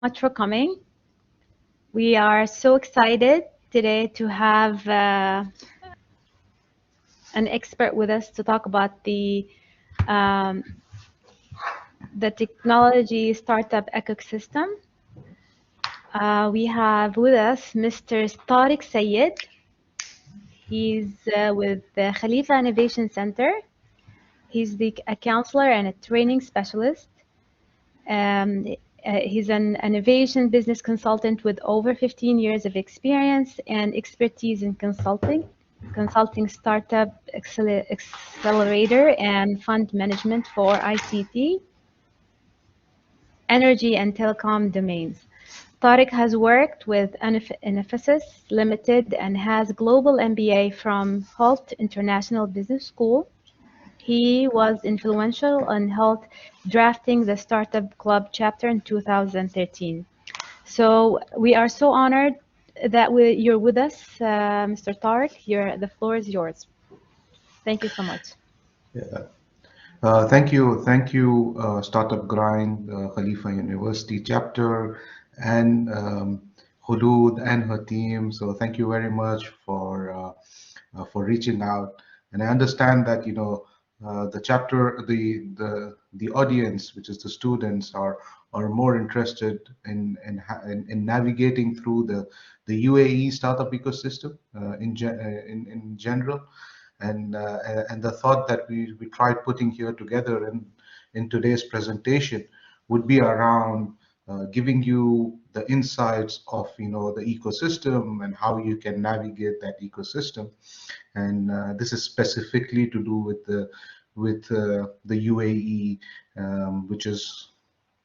much for coming. We are so excited today to have an expert with us to talk about um, the technology startup ecosystem. We have with us Mr. Tariq Syed. He's with the Khalifa Innovation Center. A counselor and a training specialist. Um, he's an innovation business consultant with over 15 years of experience and expertise in consulting startup accelerator and fund management for ICT, energy and telecom domains. Tariq has worked with Infosys Limited and has global MBA from Holt International Business School. He was influential in help drafting the Startup Club chapter in 2013. So we are so honored that you're with us, Mr. Tariq. The floor is yours. Thank you so much. Yeah. Thank you, Startup Grind, Khalifa University chapter, and Khulud and her team. So thank you very much for reaching out. And I understand that the chapter, the audience, which is the students, are more interested in navigating through the UAE startup ecosystem in general. And the thought that we tried putting here together in today's presentation would be around giving you the insights of the ecosystem and how you can navigate that ecosystem. And this is specifically to do with the UAE, which is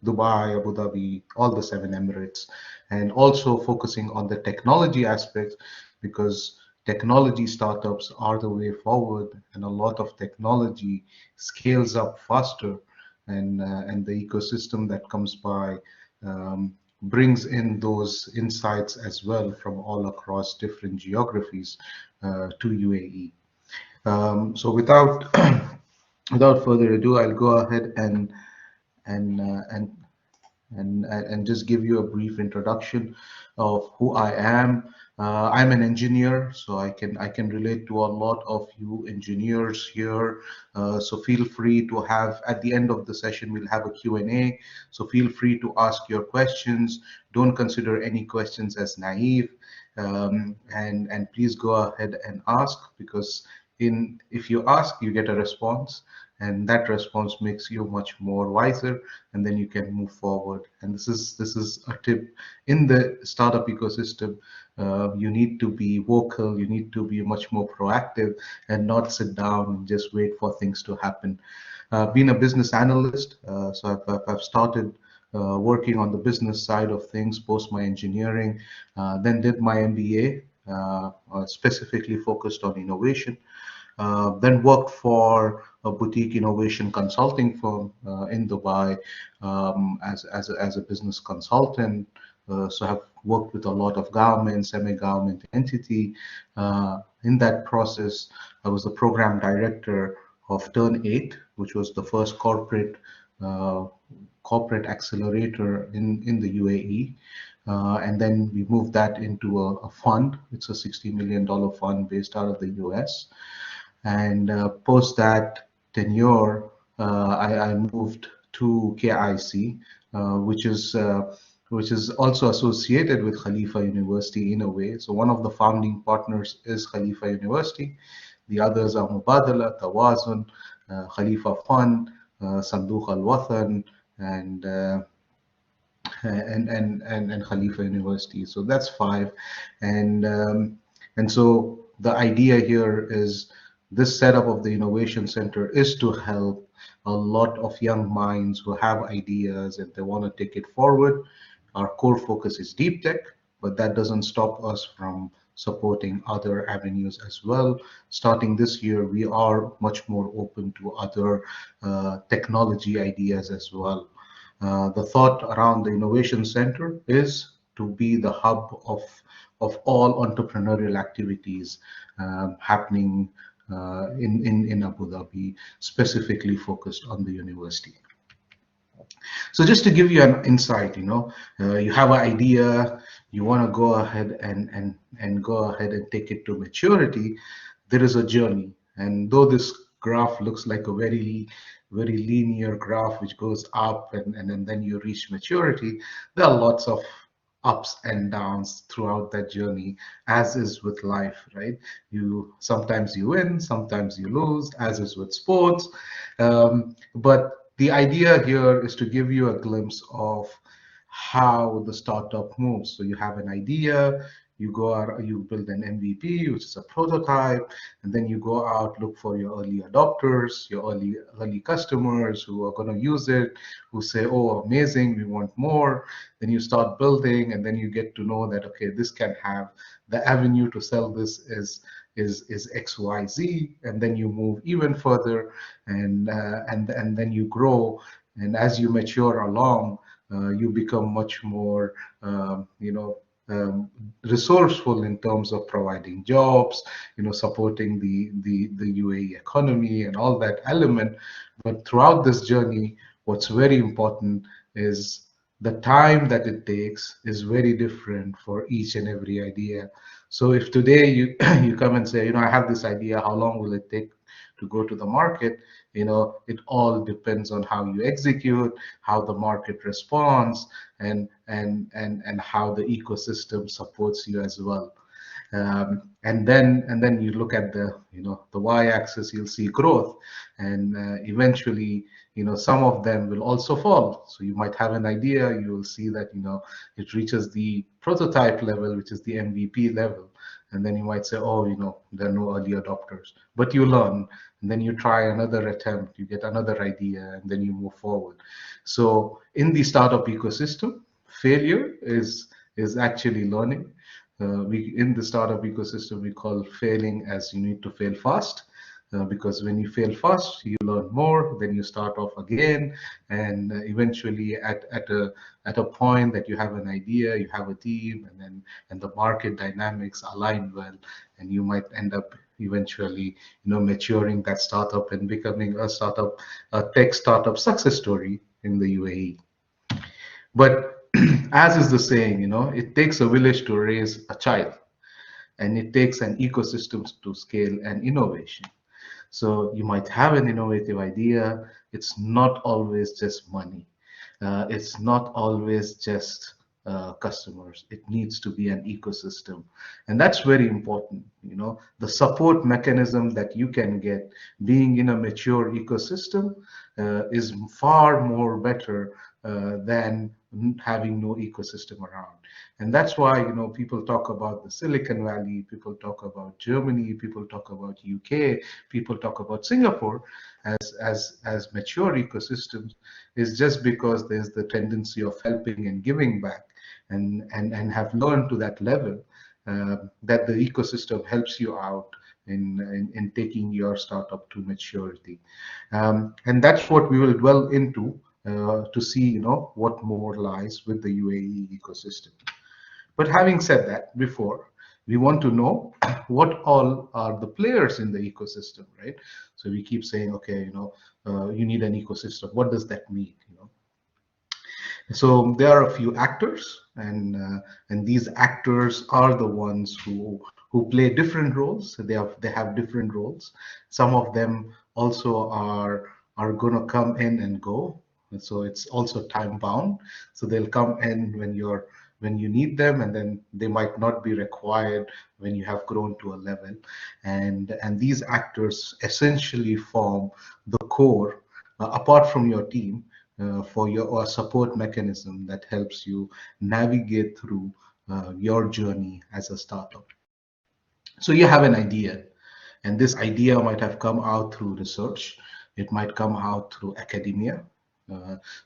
Dubai, Abu Dhabi, all the seven Emirates, and also focusing on the technology aspects, because technology startups are the way forward, and a lot of technology scales up faster, and the ecosystem that comes by brings in those insights as well from all across different geographies to UAE. So without without further ado, I'll go ahead and uh, and and just give you a brief introduction of who I am. I'm an engineer, so I can relate to a lot of you engineers here. So feel free to have, at the end of the session, we'll have a Q&A. So feel free to ask your questions. Don't consider any questions as naive, and please go ahead and ask, because if you ask, you get a response, and that response makes you much more wiser, and then you can move forward. And this is a tip in the startup ecosystem. You need to be vocal, you need to be much more proactive, and not sit down and just wait for things to happen. Being a business analyst, so I've started working on the business side of things post my engineering, then did my MBA, specifically focused on innovation. Then worked for a boutique innovation consulting firm in Dubai, as a business consultant. So I've worked with a lot of government, semi-government entity. In that process, I was the program director of Turn 8, which was the first uh, corporate accelerator in the UAE. And then we moved that into a fund. It's a $60 million fund based out of the US. And post that tenure, I moved to KIC, which is also associated with Khalifa University in a way. So one of the founding partners is Khalifa University. The others are Mubadala, Tawazun, Khalifa Fund, Sanduq Al Wathan, and and Khalifa University. So that's five, and so the idea here is this setup of the innovation center is to help a lot of young minds who have ideas and they want to take it forward. Our core focus is deep tech, but that doesn't stop us from supporting other avenues as well. Starting this year, we are much more open to other technology ideas as well. The thought around the Innovation Center is to be the hub of all entrepreneurial activities happening in Abu Dhabi, specifically focused on the university. So just to give you an insight, you have an idea, you want to go ahead and go ahead and take it to maturity. There is a journey, and though this graph looks like a very linear graph which goes up and then you reach maturity, there are lots of ups and downs throughout that journey, as is with life, right? You sometimes you win, sometimes you lose, as is with sports. But the idea here is to give you a glimpse of how the startup moves. So you have an idea, you go out, you build an MVP, which is a prototype, and then you go out, look for your early adopters, your early customers who are going to use it, who say, "Oh, amazing, we want more." Then you start building, and then you get to know that, okay, this can have the avenue to sell this is XYZ, and then you move even further, and then you grow, and as you mature along, you become much more, resourceful in terms of providing jobs, supporting the UAE economy and all that element. But throughout this journey, what's very important is the time that it takes is very different for each and every idea. So if today you you come and say, I have this idea, how long will it take to go to the market? It all depends on how you execute, how the market responds, and how the ecosystem supports you as well. And then you look at the y-axis, you'll see growth, and eventually, some of them will also fall. So you might have an idea, you will see that it reaches the prototype level, which is the MVP level, and then you might say, oh, there are no early adopters, but you learn, and then you try another attempt, you get another idea, and then you move forward. So in the startup ecosystem, failure is actually learning. We in the startup ecosystem, we call failing as you need to fail fast, because when you fail fast, you learn more. Then you start off again, and eventually, at a point that you have an idea, you have a team, and the market dynamics align well, and you might end up eventually, maturing that startup and becoming a tech startup success story in the UAE. But as is the saying, it takes a village to raise a child, and it takes an ecosystem to scale an innovation. So you might have an innovative idea. It's not always just money. It's not always just customers. It needs to be an ecosystem. And that's very important. The support mechanism that you can get being in a mature ecosystem is far more better than having no ecosystem around. And that's why, people talk about the Silicon Valley, people talk about Germany, people talk about UK, people talk about Singapore as mature ecosystems, is just because there's the tendency of helping and giving back, and have learned to that level, that the ecosystem helps you out in taking your startup to maturity. And that's what we will dwell into to see, what more lies with the UAE ecosystem. But having said that, before, we want to know what all are the players in the ecosystem, right? So we keep saying, okay, you need an ecosystem. What does that mean? So there are a few actors, and these actors are the ones who play different roles. They have different roles. Some of them also are going to come in and go. And so it's also time bound. So they'll come in when you need them, and then they might not be required when you have grown to a level. And these actors essentially form the core, apart from your team, for your support mechanism that helps you navigate through your journey as a startup. So you have an idea, and this idea might have come out through research. It might come out through academia.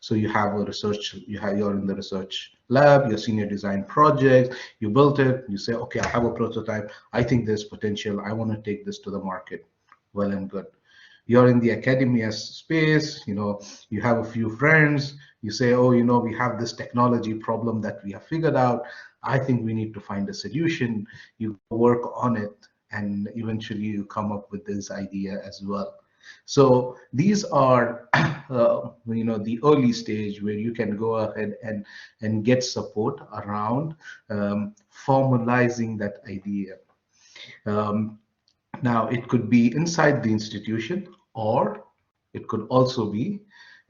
So you have a research, you're in the research lab, your senior design project, you built it, you say, okay, I have a prototype, I think there's potential, I want to take this to the market. Well and good. You're in the academia space, you have a few friends, you say, oh, we have this technology problem that we have figured out, I think we need to find a solution. You work on it, and eventually you come up with this idea as well. So these are, the early stage where you can go ahead and get support around formalizing that idea. Um, Now, it could be inside the institution, or it could also be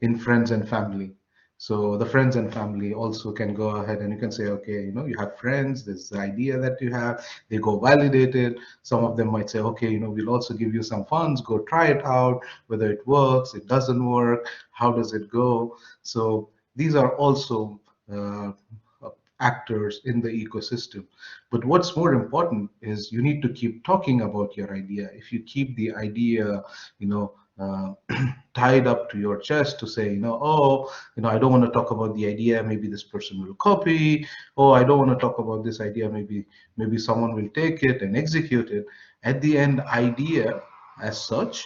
in friends and family. So the friends and family also can go ahead and you can say, okay, you have friends, this idea that you have, they go validate it. Some of them might say, okay, we'll also give you some funds, go try it out, whether it works, it doesn't work, how does it go? So these are also uh, actors in the ecosystem. But what's more important is you need to keep talking about your idea. If you keep the idea, tied up to your chest to say, oh, I don't want to talk about the idea, maybe this person will copy. Oh, I don't want to talk about this idea, maybe someone will take it and execute it. At the end, idea as such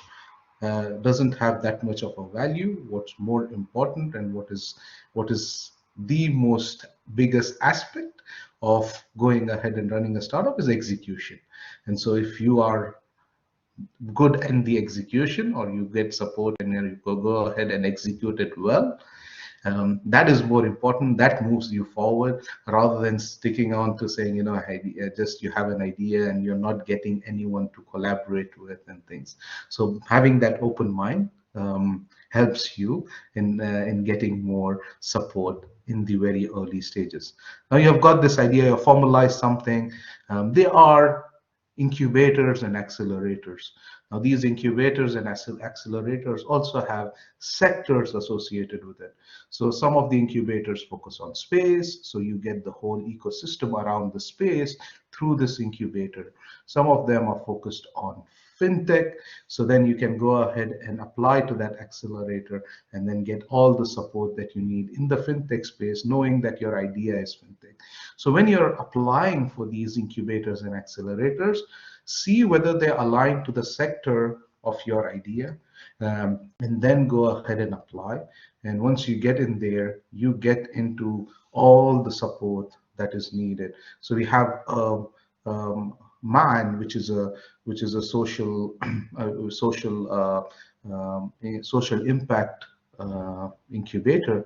doesn't have that much of a value. What's more important and what is the most biggest aspect of going ahead and running a startup is execution. And so if you are good in the execution, or you get support and you go ahead and execute it well, that is more important. That moves you forward rather than sticking on to saying, just you have an idea and you're not getting anyone to collaborate with and things. So having that open mind helps you in getting more support in the very early stages. Now you've got this idea, you formalize something. They are incubators and accelerators. Now, these incubators and accelerators also have sectors associated with it. So some of the incubators focus on space, so you get the whole ecosystem around the space through this incubator. Some of them are focused on fintech, so then you can go ahead and apply to that accelerator and then get all the support that you need in the fintech space, knowing that your idea is fintech. So when you're applying for these incubators and accelerators, see whether they align to the sector of your idea, and then go ahead and apply. And once you get in there, you get into all the support that is needed. So we have MAN, which is a social a social impact incubator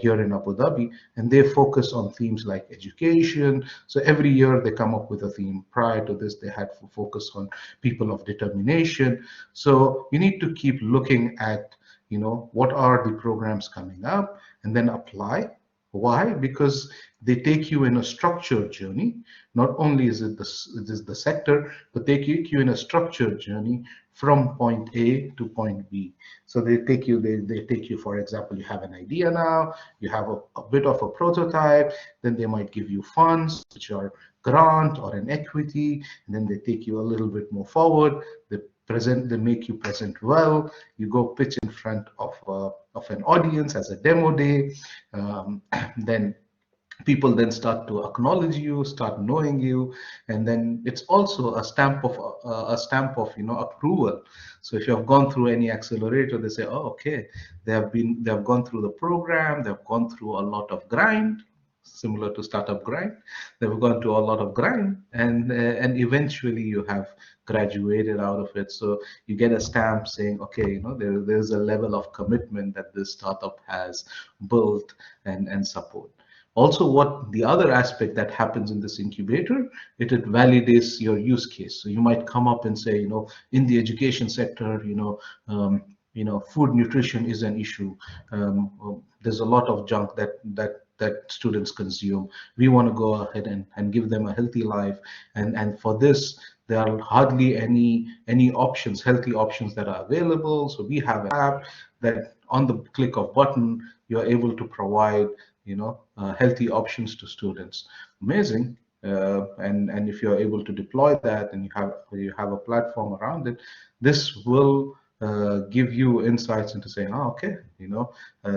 here in Abu Dhabi, and they focus on themes like education. So every year they come up with a theme. Prior to this, they had focus on people of determination. So you need to keep looking at, what are the programs coming up, and then apply. Why? Because they take you in a structured journey. Not only is the sector, but they take you in a structured journey from point A to point B. So they take you, for example, you have an idea now, you have a bit of a prototype, then they might give you funds, which are grant or an equity, and then they take you a little bit more forward. They make you present well. You go pitch in front of an audience as a demo day. Then people then start to acknowledge you, start knowing you, and then it's also a stamp of approval. So if you have gone through any accelerator, they say, oh, okay, they have gone through the program, they've gone through a lot of grind, similar to startup grind. They've gone through a lot of grind, and eventually you have graduated out of it. So you get a stamp saying, okay, there's a level of commitment that this startup has built and support. Also, what the other aspect that happens in this incubator, it validates your use case. So you might come up and say, in the education sector, food nutrition is an issue. There's a lot of junk that students consume. We want to go ahead and give them a healthy life, and for this there are hardly any options, healthy options that are available. So we have an app that on the click of button you're able to provide healthy options to students. Amazing. And if you're able to deploy that and you have a platform around it, this will give you insights into saying, oh, okay,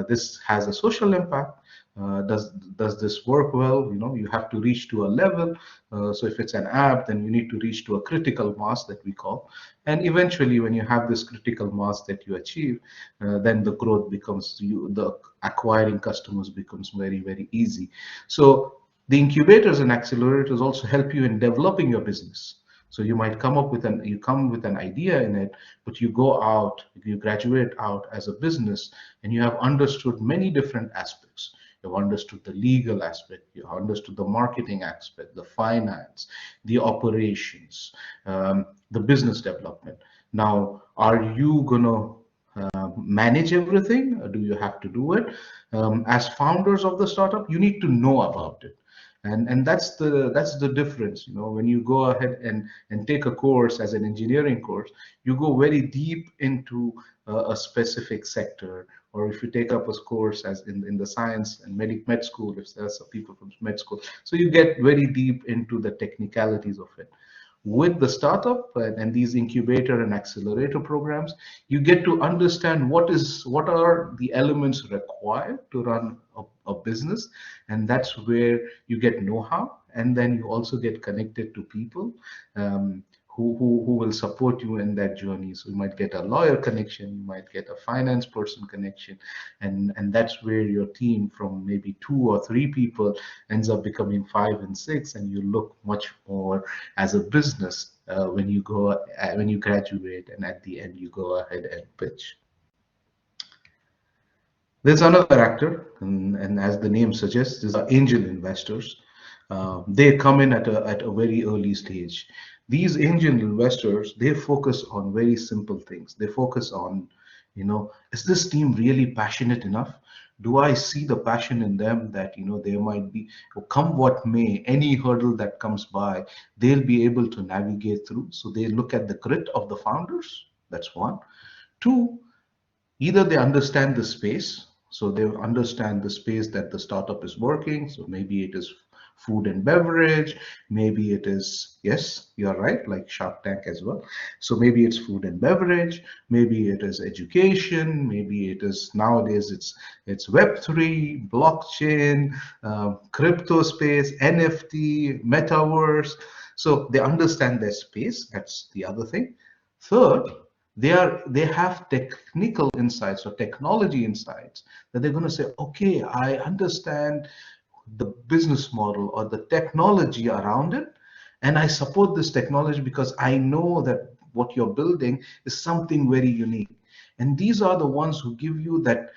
this has a social impact. Does this work well? You have to reach to a level. So if it's an app, then you need to reach to a critical mass that we call. And eventually, when you have this critical mass that you achieve, then the growth becomes the acquiring customers becomes very, very easy. So the incubators and accelerators also help you in developing your business. So you might come up with you come with an idea in it, but you go out, you graduate out as a business, and you have understood many different aspects. You've understood the legal aspect, you understood the marketing aspect, the finance, the operations, the business development. Now, are you gonna manage everything? Or do you have to do it? As founders of the startup, you need to know about it, and that's the difference. When you go ahead and take a course as an engineering course, you go very deep into a specific sector. Or if you take up a course as in the science and med school, if there's some people from med school, so you get very deep into the technicalities of it. With the startup and these incubator and accelerator programs, you get to understand what are the elements required to run a business, and that's where you get know-how, and then you also get connected to people who will support you in that journey. So you might get a lawyer connection, you might get a finance person connection, and that's where your team from maybe 2 or 3 people ends up becoming 5 and 6, and you look much more as a business when you graduate, and at the end you go ahead and pitch. There's another actor, and as the name suggests, these are angel investors. They come in at a very early stage. These angel investors, they focus on very simple things. They focus on, is this team really passionate enough? Do I see the passion in them that, there might be, come what may, any hurdle that comes by, they'll be able to navigate through. So they look at the grit of the founders. That's one. Two, either they understand the space, so they understand the space that the startup is working. So maybe it is food and beverage, maybe it is, yes, you're right, like Shark Tank as well. So maybe it's food and beverage, maybe it is education, maybe it is, nowadays it's Web3, blockchain, crypto space, NFT, metaverse. So they understand their space. That's the other thing. Third, they have technical insights or technology insights, that they're going to say, okay, I understand the business model or the technology around it, and I support this technology because I know that what you're building is something very unique. And these are the ones who give you that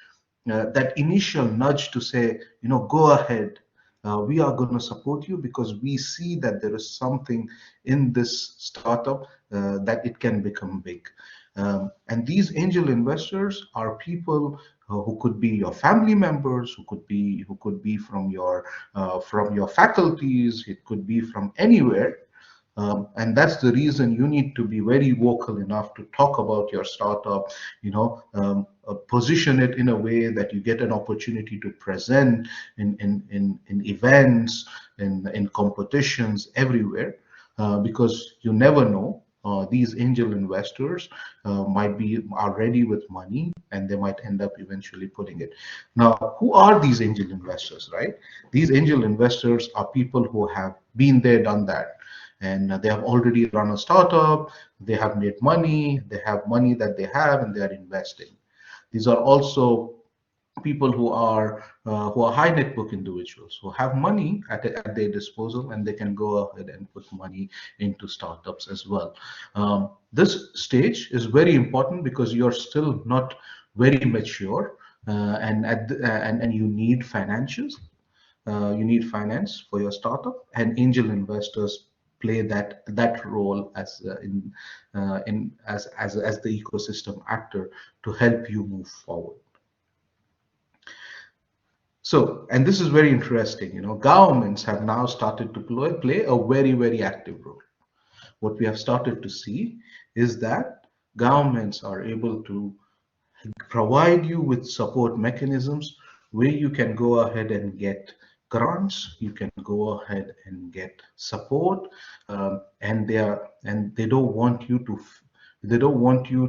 initial nudge to say, go ahead. We are going to support you because we see that there is something in this startup that it can become big. And these angel investors are people who could be your family members, who could be from your faculties, it could be from anywhere. And that's the reason you need to be very vocal enough to talk about your startup, position it in a way that you get an opportunity to present in events, in competitions everywhere, because you never know. These angel investors are ready with money, and they might end up eventually putting it. Now, who are these angel investors, right? These angel investors are people who have been there, done that, and they have already run a startup, they have made money, they have money that they have, and they are investing. These are also people who are high net worth individuals who have money at their disposal, and they can go ahead and put money into startups as well. This stage is very important because you're still not very mature, and you need financials. You need finance for your startup, and angel investors play that role as the ecosystem actor to help you move forward. So, and this is very interesting. Governments have now started to play a very, very active role. What we have started to see is that governments are able to provide you with support mechanisms where you can go ahead and get grants, you can go ahead and get support, and they don't want you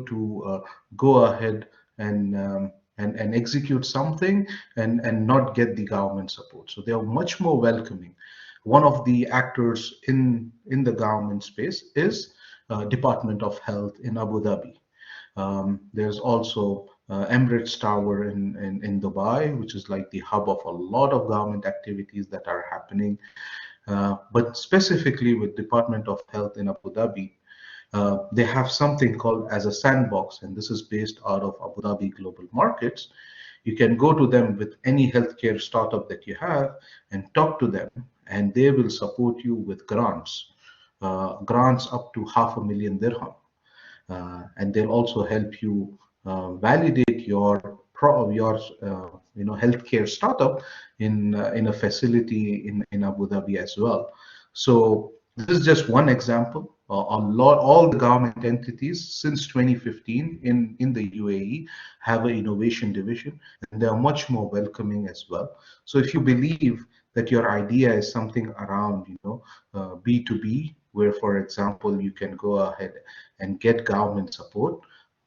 to go ahead and execute something and not get the government support. So they are much more welcoming. One of the actors in the government space is Department of Health in Abu Dhabi. There's also Emirates Tower in Dubai, which is like the hub of a lot of government activities that are happening. But specifically with Department of Health in Abu Dhabi, they have something called as a sandbox, and this is based out of Abu Dhabi Global Markets. You can go to them with any healthcare startup that you have and talk to them, and they will support you with grants, grants up to 500,000 dirham, and they'll also help you validate your healthcare startup in a facility in Abu Dhabi as well. So this is just one example. All the government entities since 2015 in the UAE have an innovation division, and they are much more welcoming as well. So if you believe that your idea is something around, B2B, where, for example, you can go ahead and get government support,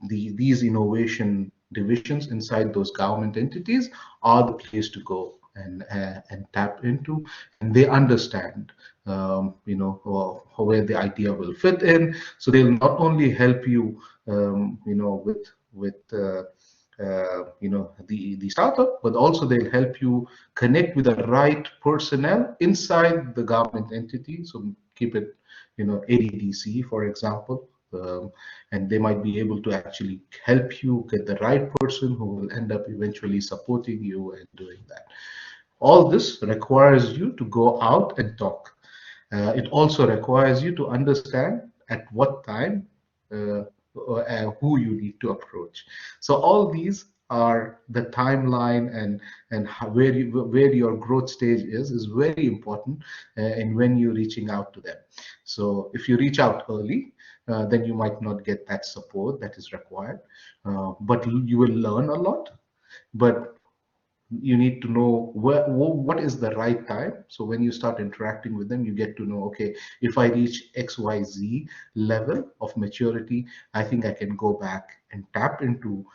these innovation divisions inside those government entities are the place to go and tap into, and they understand where the idea will fit in. So they'll not only help you with the startup, but also they'll help you connect with the right personnel inside the government entity. So keep it, ADDC, for example, and they might be able to actually help you get the right person who will end up eventually supporting you and doing that. All this requires you to go out and talk. It also requires you to understand at what time, who you need to approach. So all these are the timeline, and where your growth stage is very important in when you're reaching out to them. So if you reach out early, then you might not get that support that is required, but you will learn a lot. But you need to know what is the right time. So when you start interacting with them, you get to know, okay, if I reach XYZ level of maturity, I think I can go back and tap into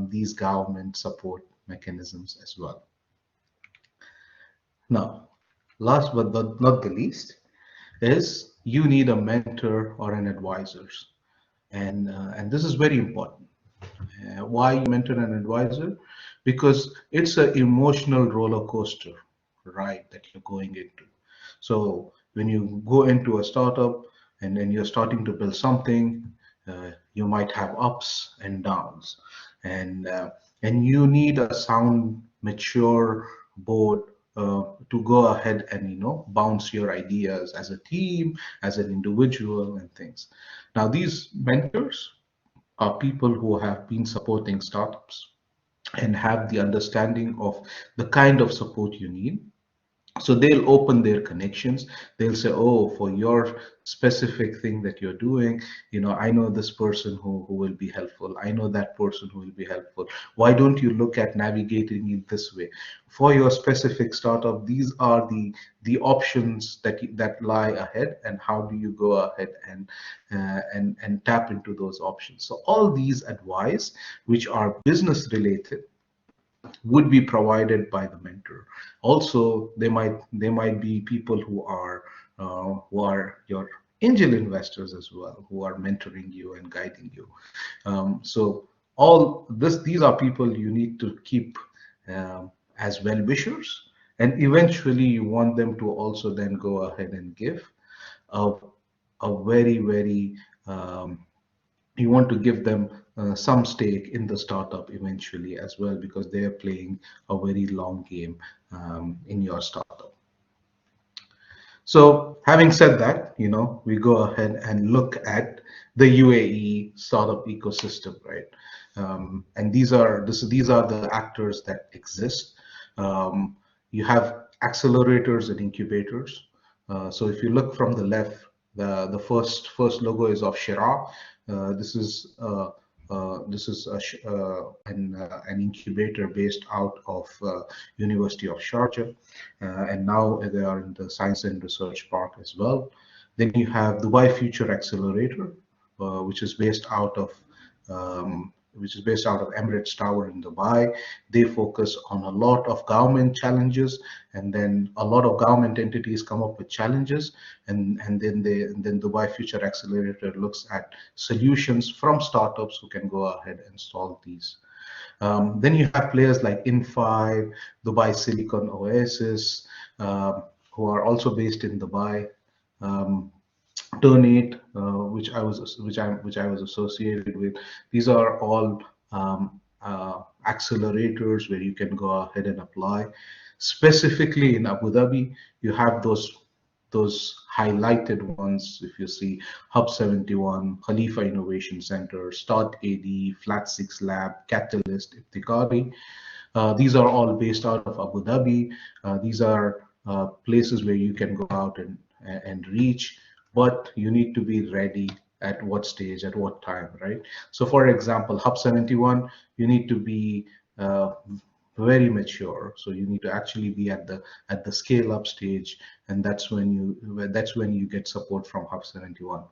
these government support mechanisms as well. Now, last but not the least, is you need a mentor or an advisor, and this is very important. Why you mentor an advisor? Because it's an emotional roller coaster ride that you're going into. So when you go into a startup and then you're starting to build something, you might have ups and downs, and you need a sound, mature board to go ahead and bounce your ideas as a team, as an individual, and things. Now these mentors are people who have been supporting startups and have the understanding of the kind of support you need. So they'll open their connections. They'll say, oh, for your specific thing that you're doing, I know this person who will be helpful. I know that person who will be helpful. Why don't you look at navigating it this way? For your specific startup, these are the options that lie ahead, and how do you go ahead and tap into those options? So all these advice, which are business related, would be provided by the mentor. Also, they might be people who are your angel investors as well, who are mentoring you and guiding you. So these are people you need to keep as well wishers, and eventually you want them to also then go ahead and give a, a very you want to give them some stake in the startup eventually as well, because they are playing a very long game in your startup. So having said that, we go ahead and look at the UAE startup ecosystem, right? And these are the actors that exist. You have accelerators and incubators. So if you look from the left, the first logo is of Shira. This is an incubator based out of University of Sharjah, and now they are in the Science and Research Park as well. Then you have Dubai Future Accelerator, which is based out of Emirates Tower in Dubai. They focus on a lot of government challenges, and then a lot of government entities come up with challenges, and then Dubai Future Accelerator looks at solutions from startups who can go ahead and solve these. Then you have players like In5, Dubai Silicon Oasis, who are also based in Dubai. Um, Turnate, which I was associated with. These are all accelerators where you can go ahead and apply. Specifically in Abu Dhabi, you have those highlighted ones. If you see Hub 71, Khalifa Innovation Center, Start AD, Flat 6 Lab, Catalyst, Ibtikari. These are all based out of Abu Dhabi. These are places where you can go out and reach, but you need to be ready at what stage, at what time, right? So, for example, Hub 71, you need to be uh, very mature. So you need to actually be at the scale up stage, and that's when you get support from Hub 71.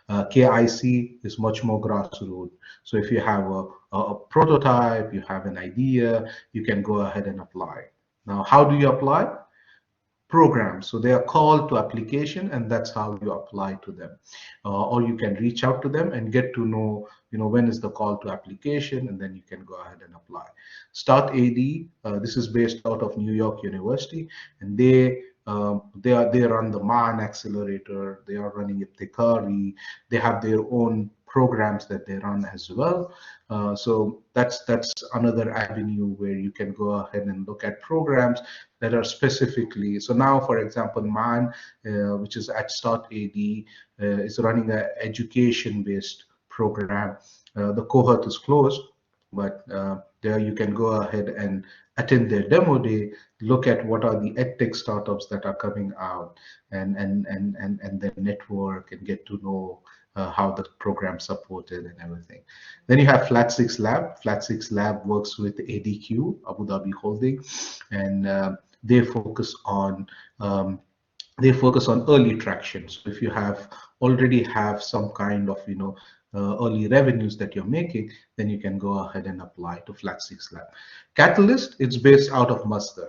KIC is much more grassroots. So if you have a prototype, you have an idea, you can go ahead and apply. Now, how do you apply? Programs. So they are called to application, and that's how you apply to them. Or you can reach out to them and get to know, when is the call to application, and then you can go ahead and apply. Start AD. This is based out of New York University, and they run the MAN accelerator. They are running Ibtikari. They have their own programs that they run as well. So that's another avenue where you can go ahead and look at programs that are specifically. So now, for example, MAN, which is at Start AD, is running an education-based program. The cohort is closed, but there you can go ahead and attend their demo day, look at what are the edtech startups that are coming out, and then network and get to know how the program supported and everything. Then you have Flat 6 Lab. Flat 6 Lab works with ADQ, Abu Dhabi Holding, and they focus on early traction. So if you already have some kind of early revenues that you're making, then you can go ahead and apply to Flat 6 Lab. Catalyst, it's based out of Masdar.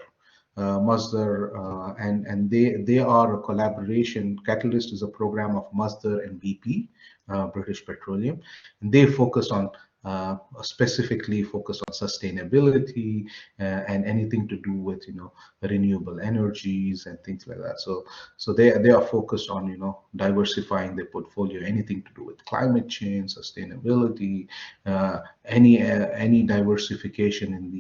And they are a collaboration. Catalyst is a program of Masdar and BP, British Petroleum, and they specifically focus on sustainability and anything to do with renewable energies and things like that. So they are focused on diversifying their portfolio, anything to do with climate change, sustainability, any diversification in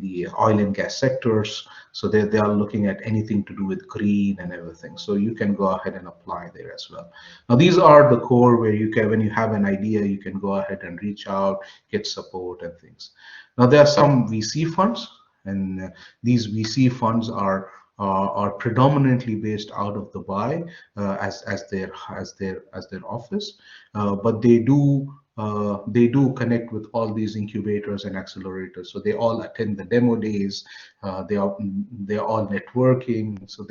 the oil and gas sectors. So they are looking at anything to do with green and everything. So you can go ahead and apply there as well. Now these are the core where when you have an idea, you can go ahead and reach out, get support and things. Now there are some VC funds, and these VC funds are predominantly based out of Dubai as their office, but they do connect with all these incubators and accelerators. So they all attend the demo days. They're all networking. So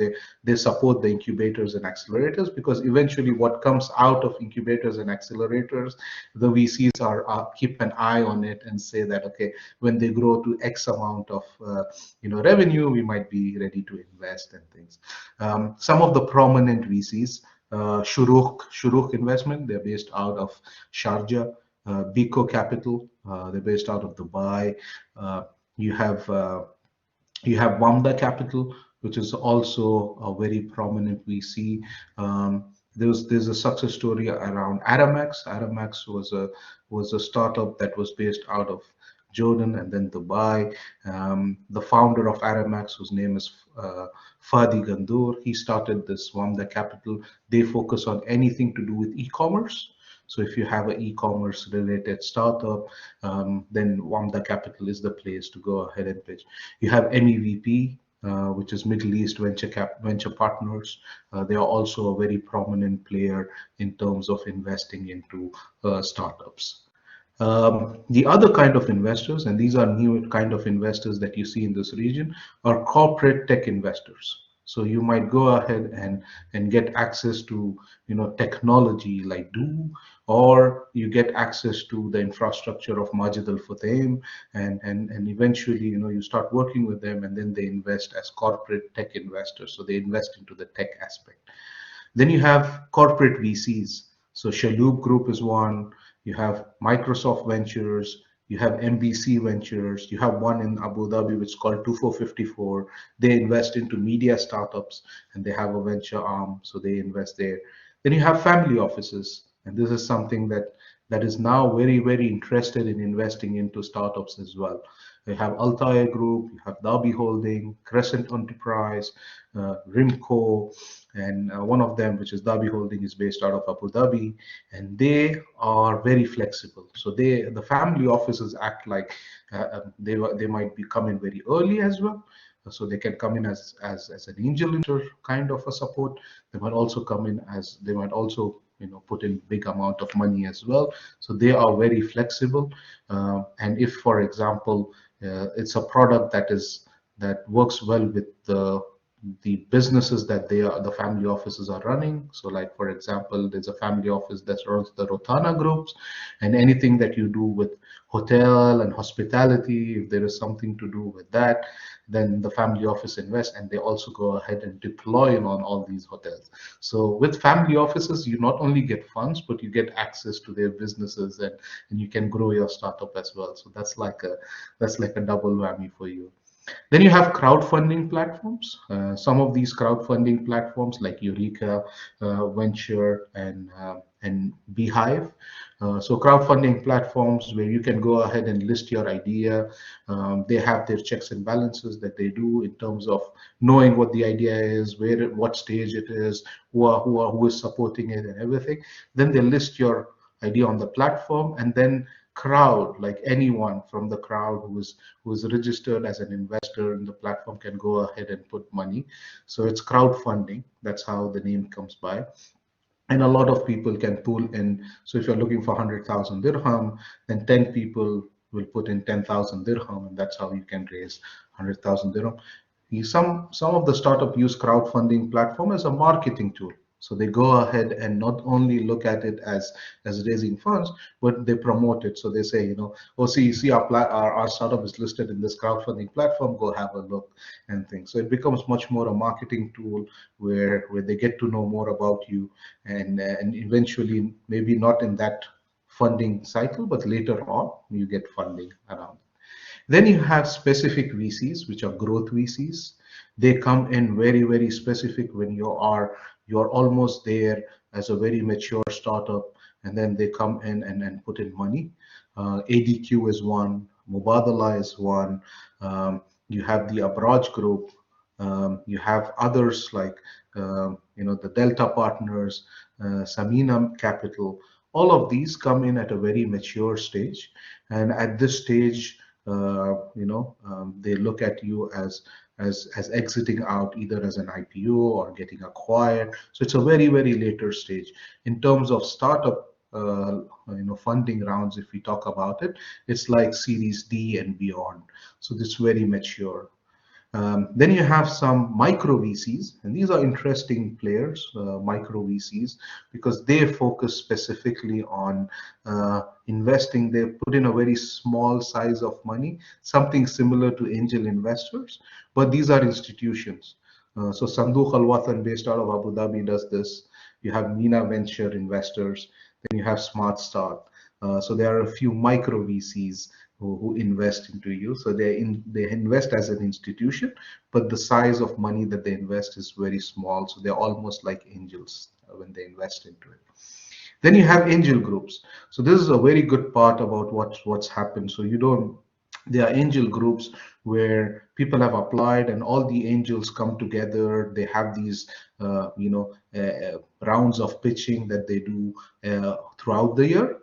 they support the incubators and accelerators, because eventually what comes out of incubators and accelerators, the VCs keep an eye on it and say that, okay, when they grow to X amount of revenue, we might be ready to invest and things. Some of the prominent VCs. Shuruk Investment, they're based out of Sharjah. Biko Capital, they're based out of Dubai. You have Wamda Capital, which is also a very prominent VC. There's a success story around Aramax. Aramax was a startup that was based out of Jordan and then Dubai. The founder of Aramax, whose name is Fadi Gandour, he started this Wamda Capital. They focus on anything to do with e-commerce. So if you have an e-commerce related startup, then Wamda Capital is the place to go ahead and pitch. You have MEVP, which is Middle East Venture Partners. They are also a very prominent player in terms of investing into startups. The other kind of investors, and these are new kind of investors that you see in this region, are corporate tech investors. So you might go ahead and get access to technology like Do, or you get access to the infrastructure of Majid Al Futtaim, and eventually you start working with them, and then they invest as corporate tech investors. So they invest into the tech aspect. Then you have corporate VCs. So Shaloub Group is one. You have Microsoft Ventures, you have MBC Ventures, you have one in Abu Dhabi which is called 2454. They invest into media startups and they have a venture arm, so they invest there. Then you have family offices, and this is something that is now very, very interested in investing into startups as well. You have Altair Group, you have Dhabi Holding, Crescent Enterprise, Rimco, and one of them, which is Dhabi Holding, is based out of Abu Dhabi, and they are very flexible. So the family offices act like they might be coming very early as well. So they can come in as an angel investor kind of a support. They might also come in as they might also put in big amount of money as well. So they are very flexible. And if, for example, it's a product that works well with the businesses that the family offices are running. So like, for example, there's a family office that runs the Rotana groups, and anything that you do with hotel and hospitality, if there is something to do with that, then the family office invests, and they also go ahead and deploy on all these hotels. So with family offices, you not only get funds, but you get access to their businesses, and you can grow your startup as well. So that's like a double whammy for you. Then you have crowdfunding platforms. Some of these crowdfunding platforms like Eureka, Venture, and Beehive. So crowdfunding platforms where you can go ahead and list your idea. They have their checks and balances that they do in terms of knowing what the idea is, what stage it is, who is supporting it, and everything. Then they list your idea on the platform, and then crowd, like anyone from the crowd who is registered as an investor in the platform, can go ahead and put money. So it's crowdfunding. That's how the name comes by. And a lot of people can pool in. So if you're looking for 100,000 dirham, then 10 people will put in 10,000 dirham, and that's how you can raise 100,000 dirham. Some of the startup use crowdfunding platform as a marketing tool. So they go ahead and not only look at it as raising funds, but they promote it. So they say, oh, see our startup is listed in this crowdfunding platform. Go have a look and things. So it becomes much more a marketing tool where they get to know more about you, and eventually, maybe not in that funding cycle, but later on you get funding around. Then you have specific VCs, which are growth VCs. They come in very, very specific when you're almost there as a very mature startup, and then they come in and put in money. ADQ is one, Mubadala is one. You have the Abraj Group. You have others like the Delta Partners, Samina Capital. All of these come in at a very mature stage, and at this stage, they look at you as exiting out either as an IPO or getting acquired. So it's a very, very later stage. In terms of startup funding rounds, if we talk about it, it's like Series D and beyond. So this very mature. Then you have some micro VCs, and these are interesting players, micro VCs, because they focus specifically on investing. They put in a very small size of money, something similar to angel investors, but these are institutions. So Sandukh Al Watan, based out of Abu Dhabi, does this. You have Mina Venture Investors, then you have Smart Start. So there are a few micro VCs who invest into you. So they invest as an institution, but the size of money that they invest is very small. So they're almost like angels when they invest into it. Then you have angel groups. So this is a very good part about what's happened. So there are angel groups where people have applied and all the angels come together. They have these rounds of pitching that they do throughout the year.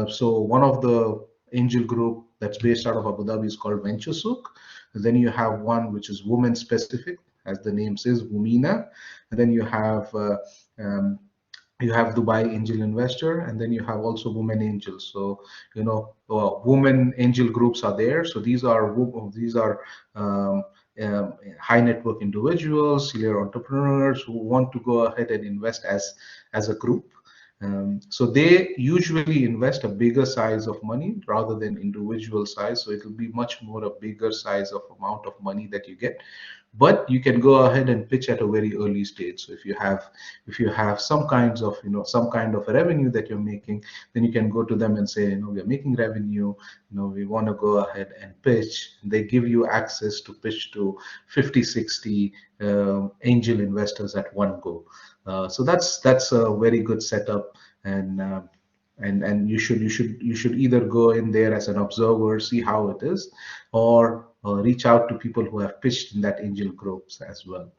So one of the angel group that's based out of Abu Dhabi is called Venture Souk. Then you have one which is women specific, as the name says, Womena. And then you have Dubai Angel Investor, and then you have also Women Angels. So women angel groups are there. So these are high net worth individuals, serial entrepreneurs who want to go ahead and invest as a group. So they usually invest a bigger size of money rather than individual size. So it will be much more a bigger size of amount of money that you get. but you can go ahead and pitch at a very early stage. So if you have some kinds of, some kind of a revenue that you're making, then you can go to them and say, we're making revenue, we want to go ahead and pitch. They give you access to pitch to 50, 60 angel investors at one go. So that's a very good setup. And you should either go in there as an observer, see how it is, or reach out to people who have pitched in that angel groups as well.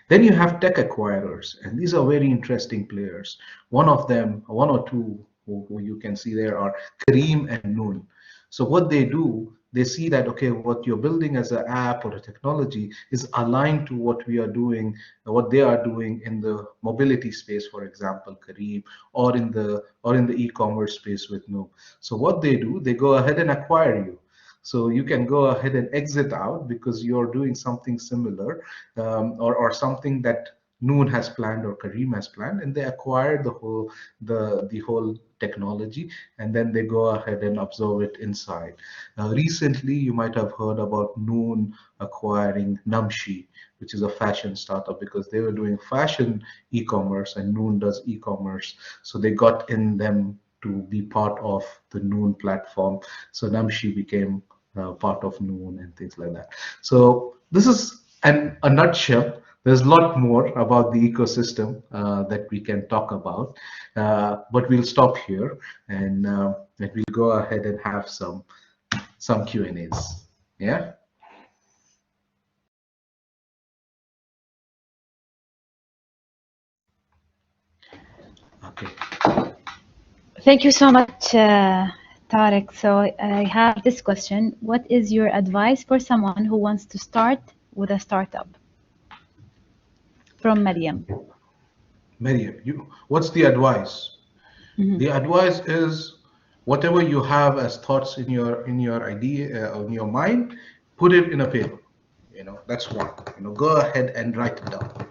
Then you have tech acquirers, and these are very interesting players. One of them, one or two who you can see there are Kareem and Noon. So what they do, they see that, okay, what you're building as an app or a technology is aligned to what we are doing, what they are doing in the mobility space, for example, Kareem, or in the e-commerce space with Noon. So what they do, they go ahead and acquire you. So you can go ahead and exit out because you're doing something similar, or something that Noon has planned or Kareem has planned, and they acquire the whole technology, and then they go ahead and absorb it inside. Recently, you might have heard about Noon acquiring Namshi, which is a fashion startup, because they were doing fashion e-commerce and Noon does e-commerce. So they got in them to be part of the Noon platform. So Namshi became part of Noon and things like that. So this is a nutshell. There's a lot more about the ecosystem that we can talk about, but we'll stop here and we'll go ahead and have some Q&As. Yeah. Okay. Thank you so much, Tariq. So I have this question. What is your advice for someone who wants to start with a startup? From Mariam. Mariam, what's the advice? The advice is whatever you have as thoughts in your idea in your mind, put it in a paper. That's one. Go ahead and write it down.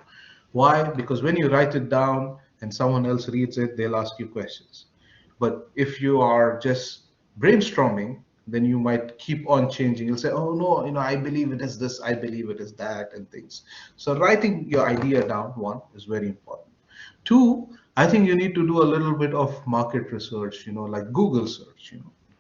Why? Because when you write it down and someone else reads it, they'll ask you questions. But if you are just brainstorming, then you might keep on changing. You'll say, "Oh no, I believe it is this, I believe it is that," and things. So writing your idea down, one, is very important. Two, I think you need to do a little bit of market research, like Google search,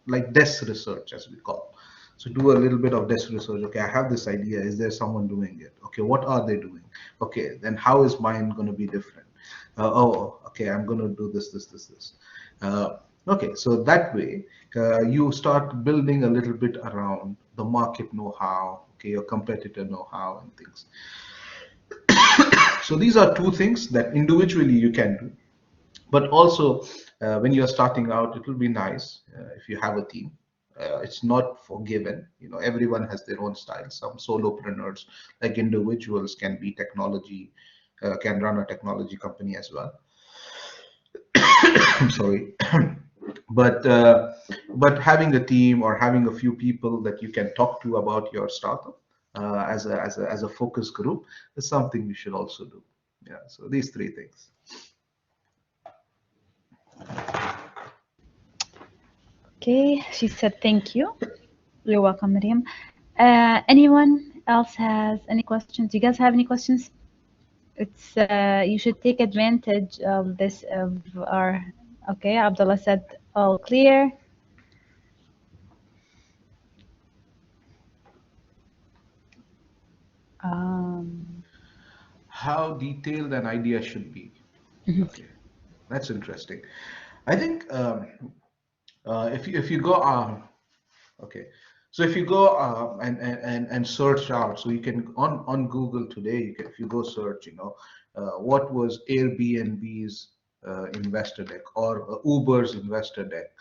like desk research, as we call. So do a little bit of desk research. Okay, I have this idea. Is there someone doing it? Okay, what are they doing? Okay, then how is mine going to be different? Oh, okay, I'm going to do this, this, this, this. Okay, so that way you start building a little bit around the market know-how, okay, your competitor know-how and things. So these are two things that individually you can do, but also when you're starting out, it will be nice if you have a team. It's not forgiven. Everyone has their own style. Some solopreneurs, like individuals, can be technology, can run a technology company as well. I'm sorry. But having a team or having a few people that you can talk to about your startup as a focus group is something you should also do. Yeah. So these three things. Okay, she said thank you. You're welcome, Mariam. Anyone else has any questions? You guys have any questions? It's you should take advantage of this of our. Okay, Abdullah said all clear. How detailed an idea should be. Okay, that's interesting. I think if you go okay, so if you go and search out, so you can on Google today, if you go search, what was Airbnb's investor deck or Uber's investor deck,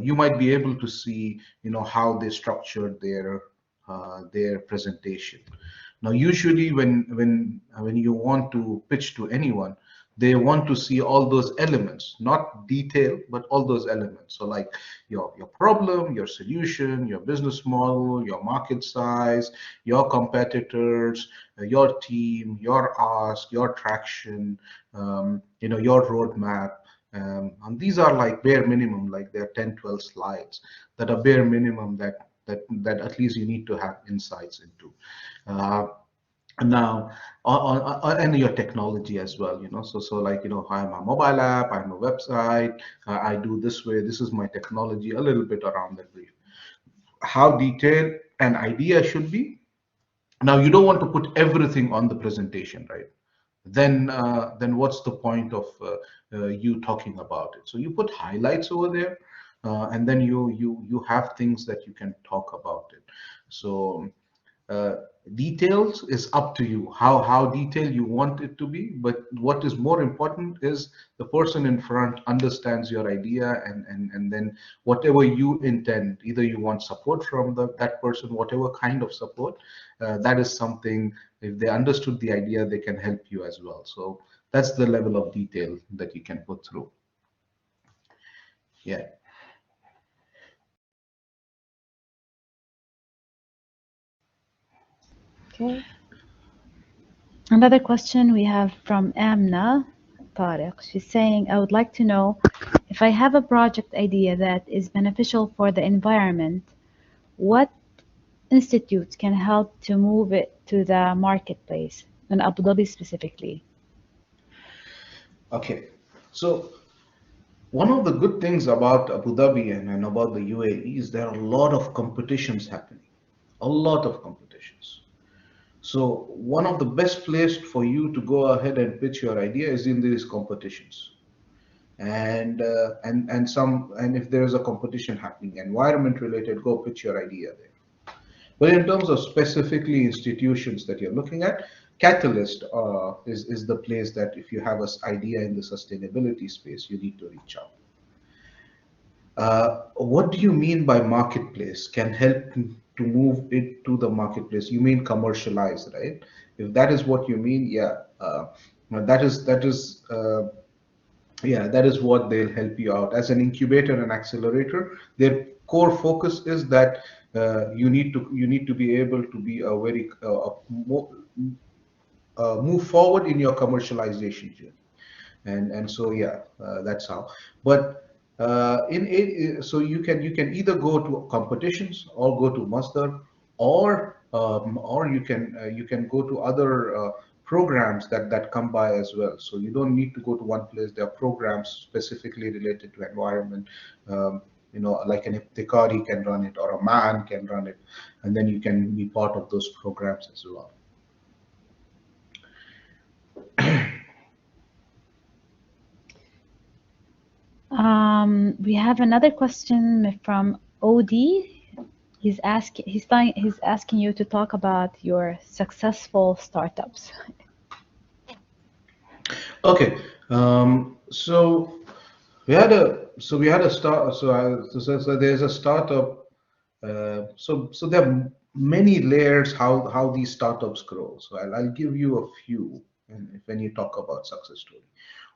you might be able to see, how they structured their presentation. Now, usually when you want to pitch to anyone, they want to see all those elements, not detail, but all those elements. So like your problem, your solution, your business model, your market size, your competitors, your team, your ask, your traction, your roadmap. And these are like bare minimum, like there are 10, 12 slides that are bare minimum that at least you need to have insights into. Uh, Now and your technology as well, so like, I'm a mobile app, I'm a website, I do this way, this is my technology, a little bit around that brief. How detailed an idea should be. Now, you don't want to put everything on the presentation, right? Then what's the point of you talking about it? So you put highlights over there, and then you have things that you can talk about it. So uh, details is up to you, how detailed you want it to be. But what is more important is the person in front understands your idea, and then whatever you intend, either you want support from that person, whatever kind of support, that is something. If they understood the idea, they can help you as well. So that's the level of detail that you can put through. Yeah. Okay. Another question we have from Amna Tariq. She's saying, I would like to know if I have a project idea that is beneficial for the environment, what institutes can help to move it to the marketplace in Abu Dhabi specifically? Okay. So one of the good things about Abu Dhabi and about the UAE is there are a lot of competitions happening, a lot of competitions. So one of the best place for you to go ahead and pitch your idea is in these competitions. And if there is a competition happening, environment related, go pitch your idea there. But in terms of specifically institutions that you're looking at, Catalyst is the place that if you have an idea in the sustainability space, you need to reach out. What do you mean by marketplace? Can help to move it to the marketplace? You mean commercialize, right? If that is what you mean, yeah, that is what they'll help you out. As an incubator and accelerator, their core focus is that you need to be able to be a very move forward in your commercialization journey. And so yeah, that's how. But so you can either go to competitions or go to Masdar, or you can go to other programs that come by as well. So you don't need to go to one place. There are programs specifically related to environment. Like an Ibtikari can run it, or a man can run it, and then you can be part of those programs as well. We have another question from OD. He's asking you to talk about your successful startups. Okay. So we had a start. So there's a startup. So there are many layers how these startups grow. So I'll give you a few when you talk about success story.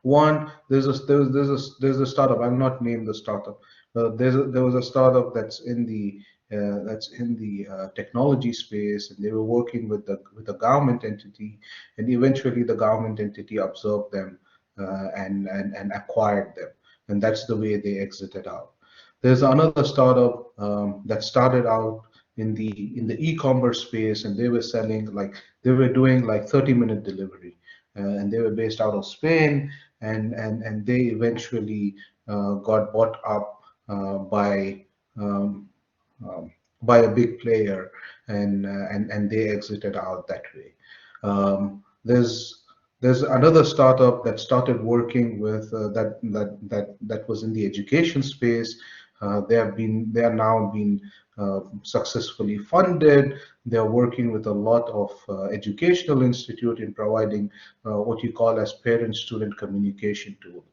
One, there's a startup. I'll not name the startup. There was a startup that's in the technology space, and they were working with the government entity, and eventually the government entity absorbed them, and acquired them, and that's the way they exited out. There's another startup that started out in the e-commerce space, and they were doing like 30-minute delivery, and they were based out of Spain, and they eventually got bought up um, um, by a big player, and they exited out that way. There's another startup that started working with that was in the education space. They are now being successfully funded. They are working with a lot of educational institute in providing what you call as parent-student communication tool.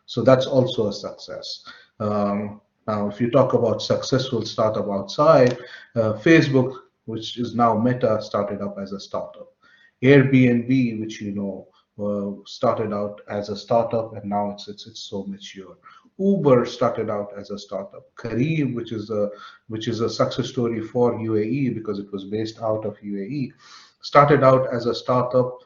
So that's also a success. Now, if you talk about successful startup outside, Facebook, which is now Meta, started up as a startup. Airbnb, which started out as a startup, and now it's so mature. Uber started out as a startup. Careem, which is a success story for UAE because it was based out of UAE, started out as a startup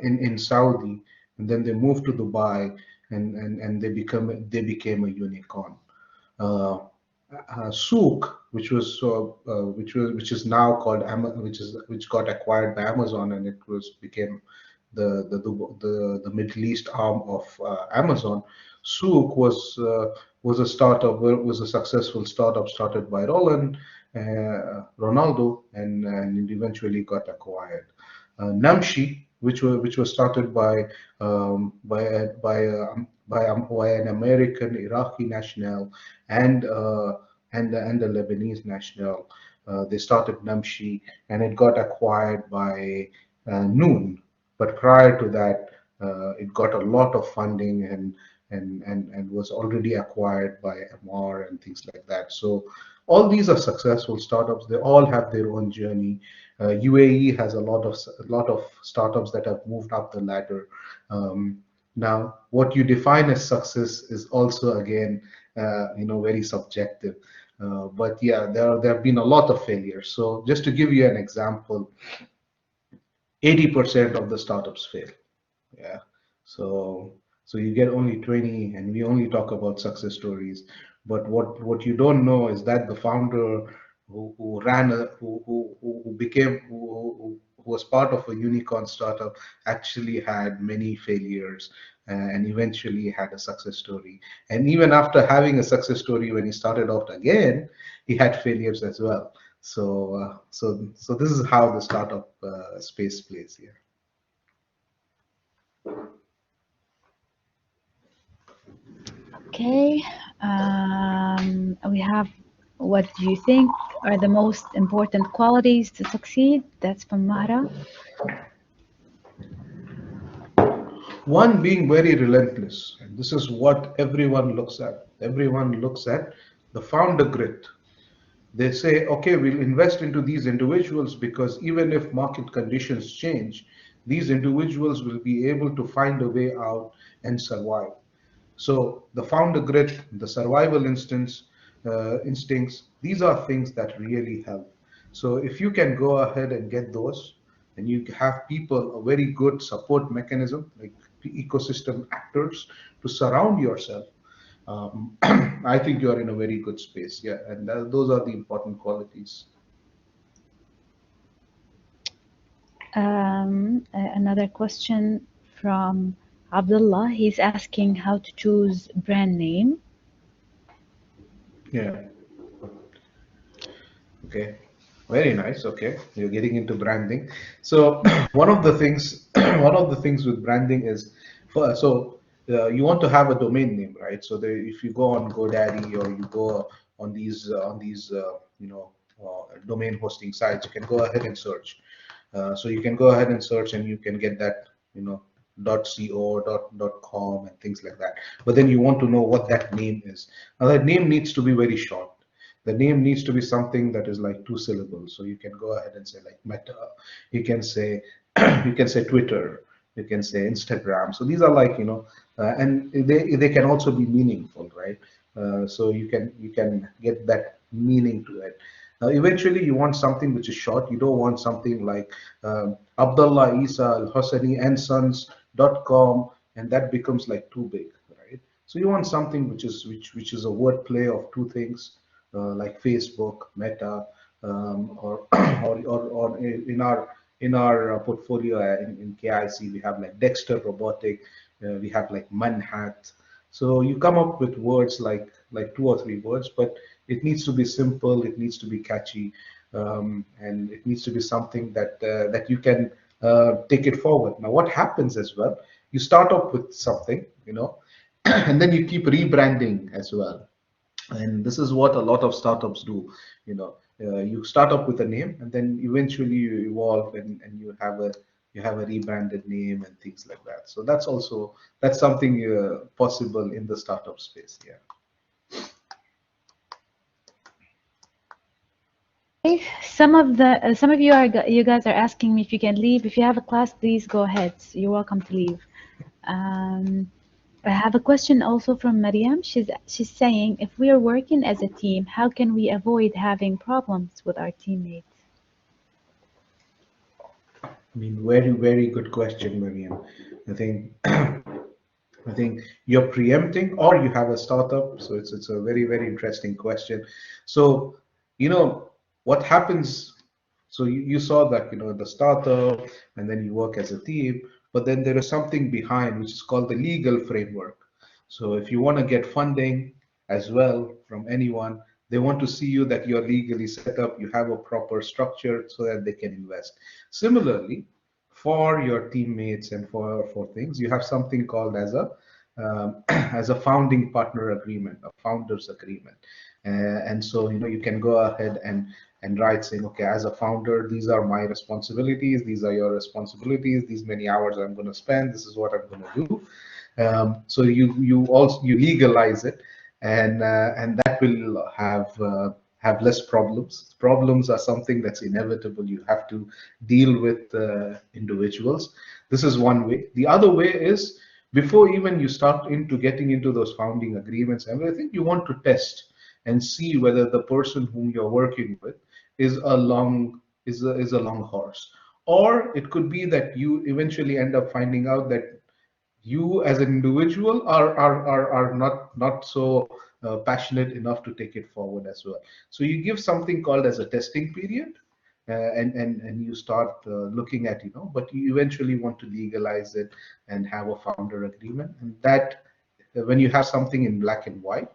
in Saudi, and then they moved to Dubai, and they became a unicorn. Uh, Souk, which is now called which got acquired by Amazon, and it was became the Middle East arm of Amazon. Souk was a startup, was a successful startup started by Ronaldo, and it eventually got acquired. Namshi, which was started by an American Iraqi national and and a Lebanese national. They started Namshi, and it got acquired by Noon. But prior to that, it got a lot of funding and was already acquired by MR and things like that. So all these are successful startups. They all have their own journey. UAE has a lot of startups that have moved up the ladder. Now, what you define as success is also again, very subjective. But yeah, there have been a lot of failures. So just to give you an example, 80% of the startups fail. Yeah. So you get only 20, and we only talk about success stories. But what you don't know is that the founder who ran a who became who was part of a unicorn startup actually had many failures and eventually had a success story. And even after having a success story, when he started out again, he had failures as well. So this is how the startup space plays here. Okay. We have, what do you think are the most important qualities to succeed? That's from Mahra. One being very relentless, and this is what everyone looks at. Everyone looks at the founder grit. They say, okay, we'll invest into these individuals because even if market conditions change, these individuals will be able to find a way out and survive. So the founder grit, the survival instincts, these are things that really help. So if you can go ahead and get those, and you have people a very good support mechanism like ecosystem actors to surround yourself, I think you are in a very good space. Yeah, and those are the important qualities. Another question from Abdullah. He's asking how to choose brand name. Yeah. Okay. Very nice. Okay, you're getting into branding. So one of the things, one of the things with branding is, you want to have a domain name, right? So if you go on GoDaddy or you go on these domain hosting sites, you can go ahead and search. So you can go ahead and search, and you can get that .co, .com, and things like that. But then you want to know what that name is. Now that name needs to be very short. The name needs to be something that is like 2 syllables. So you can go ahead and say like Meta. You can say you can say Twitter. You can say Instagram. So these are like and they can also be meaningful, right? So you can get that meaning to it. Eventually, you want something which is short. You don't want something like Abdullah Isa Al Hosani and Sons.com, and that becomes like too big, right? So you want something which is a word play of two things, like Facebook, Meta, or, or in our portfolio in KIC, we have like Dexter Robotic, we have like Manhat. So you come up with words like 2 or 3 words, but it needs to be simple, it needs to be catchy, and it needs to be something that you can take it forward. Now, what happens as well? You start off with something, and then you keep rebranding as well. And this is what a lot of startups do. You start up with a name, and then eventually you evolve, and you have a rebranded name and things like that. So that's something possible in the startup space. Yeah. Okay. Some of you guys are asking me if you can leave. If you have a class, please go ahead. You're welcome to leave. Um, I have a question also from Mariam. She's saying, if we are working as a team, how can we avoid having problems with our teammates? I mean, very, very good question, Mariam. I think I think you're preempting, or you have a startup. So it's a very, very interesting question. So, what happens? So you saw that, the startup, and then you work as a team, but then there is something behind, which is called the legal framework. So if you want to get funding as well from anyone, they want to see you that you're legally set up, you have a proper structure so that they can invest. Similarly, for your teammates and for things, you have something called as a as a founding partner agreement, a founders agreement. And so, you can go ahead and write saying, okay, as a founder, these are my responsibilities, these are your responsibilities, these many hours I'm going to spend, this is what I'm going to do. So you legalize it, and that will have less problems. Problems are something that's inevitable. You have to deal with individuals. This is one way. The other way is, before even you start into getting into those founding agreements and everything, you want to test and see whether the person whom you're working with is a long horse. Or it could be that you eventually end up finding out that you as an individual are not so passionate enough to take it forward as well. So you give something called as a testing period, and you start looking at, but you eventually want to legalize it and have a founder agreement. And that, when you have something in black and white,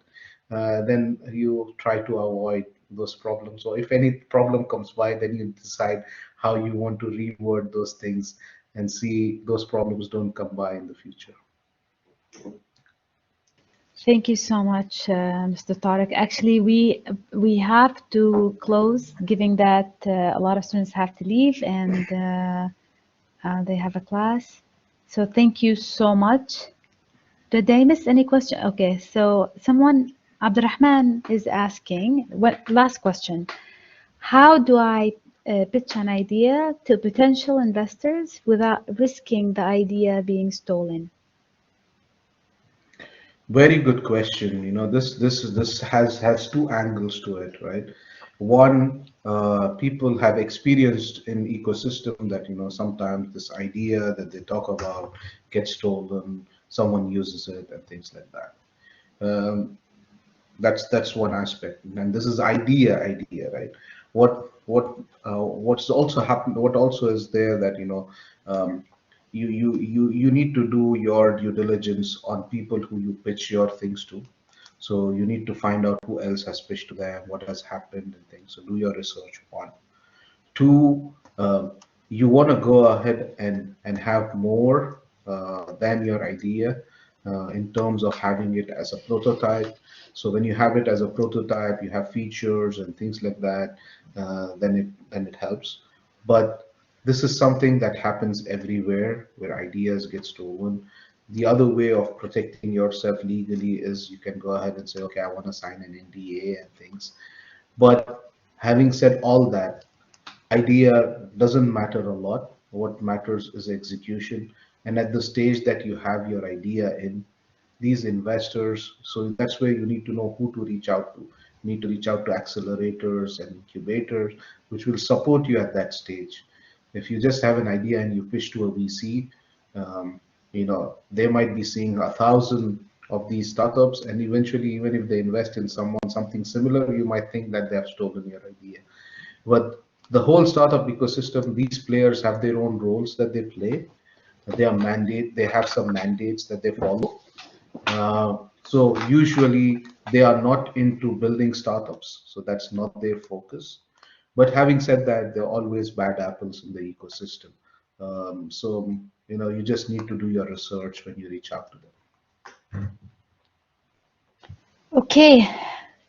then you try to avoid those problems. Or if any problem comes by, then you decide how you want to reword those things and see those problems don't come by in the future. Thank you so much, Mr. Tariq. Actually, we have to close, given that a lot of students have to leave and they have a class. So thank you so much. Did I miss any question? Okay, so someone, Abdurrahman, is asking, what last question? How do I pitch an idea to potential investors without risking the idea being stolen? Very good question. This has two angles to it, right? One, people have experienced in ecosystem that, sometimes this idea that they talk about gets stolen, someone uses it, and things like that. Um, that's one aspect, and this is idea, right? What's also happened, what also is there, that, um, you need to do your due diligence on people who you pitch your things to. So you need to find out who else has pitched to them, what has happened, and things. So do your research on. Two, you want to go ahead and have more than your idea, in terms of having it as a prototype. So when you have it as a prototype, you have features and things like that, then it helps. But this is something that happens everywhere where ideas get stolen. The other way of protecting yourself legally is, you can go ahead and say, okay, I want to sign an NDA and things. But having said all that, idea doesn't matter a lot. What matters is execution. And at the stage that you have your idea in, these investors, so that's where you need to know who to reach out to. You need to reach out to accelerators and incubators, which will support you at that stage. If you just have an idea and you pitch to a VC, they might be seeing 1,000 of these startups, and eventually, even if they invest in something similar, you might think that they have stolen your idea. But the whole startup ecosystem, these players have their own roles that they play. They have some mandates that they follow. So usually they are not into building startups, so that's not their focus. But having said that, there are always bad apples in the ecosystem. So you just need to do your research when you reach out to them. Okay,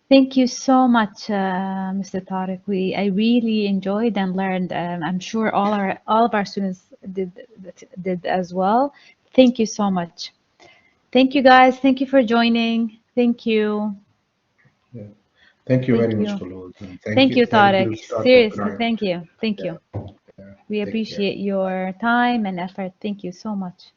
thank you so much, Mr. Tariq. I really enjoyed and learned. I'm sure all of our students did as well. Thank you so much. Thank you, guys. Thank you for joining. Thank you. Yeah. Thank you Thank very much, you. Khulud. And Thank you, thank Tariq. you, Startup Seriously, Grind. thank you. Thank Yeah, you. yeah. We Take care. appreciate your time and effort. Thank you so much.